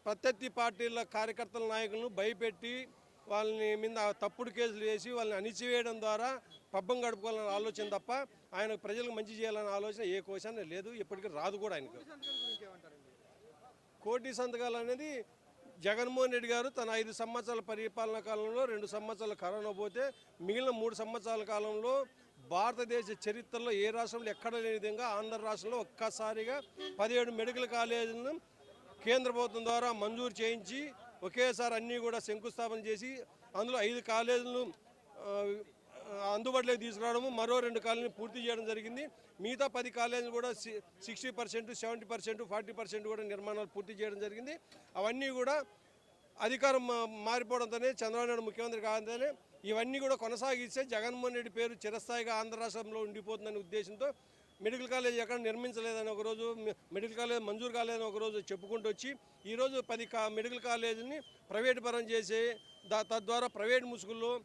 ప్రత్యర్థి పార్టీల కార్యకర్తల నాయకులను భయపెట్టి వాళ్ళని మీద తప్పుడు కేసులు వేసి వాళ్ళని అణిచివేయడం ద్వారా పబ్బం గడుపుకోవాలనే ఆలోచన తప్ప ఆయన ప్రజలకు మంచి చేయాలనే ఆలోచన ఏ కోశాన్ని లేదు, ఎప్పటికీ రాదు కూడా ఆయనకు. కోటి సంతకాలు అనేది జగన్మోహన్ రెడ్డి గారు తన 5 సంవత్సరాల పరిపాలనా కాలంలో 2 సంవత్సరాలు కరోనా పోతే మిగిలిన 3 సంవత్సరాల కాలంలో భారతదేశ చరిత్రలో ఏ రాష్ట్రంలో ఎక్కడ లేని విధంగా ఆంధ్ర రాష్ట్రంలో ఒక్కసారిగా 17 మెడికల్ కాలేజీలను కేంద్ర ప్రభుత్వం ద్వారా మంజూరు చేయించి ఒకేసారి అన్నీ కూడా శంకుస్థాపన చేసి అందులో 5 కాలేజీలను అందుబాటులోకి తీసుకురావడము, మరో 2 కాలేజీలు పూర్తి చేయడం జరిగింది. మిగతా 10 కాలేజీలు కూడా 60%, 70%, 40% కూడా నిర్మాణాలు పూర్తి చేయడం జరిగింది. అవన్నీ కూడా అధికారం మారిపోవడంతోనే, చంద్రబాబు నాయుడు ముఖ్యమంత్రి కాదంతోనే ఇవన్నీ కూడా కొనసాగిస్తే జగన్మోహన్ రెడ్డి పేరు చిరస్థాయిగా ఆంధ్ర రాష్ట్రంలో ఉండిపోతుందనే ఉద్దేశంతో మెడికల్ కాలేజ్ ఎక్కడ నిర్మించలేదని ఒకరోజు, మెడికల్ కాలేజ్ మంజూరు కాలేదని ఒకరోజు చెప్పుకుంటూ వచ్చి ఈరోజు 10 మెడికల్ కాలేజీని ప్రైవేటు పరం చేసి తద్వారా ప్రైవేట్ ముసుగుల్లో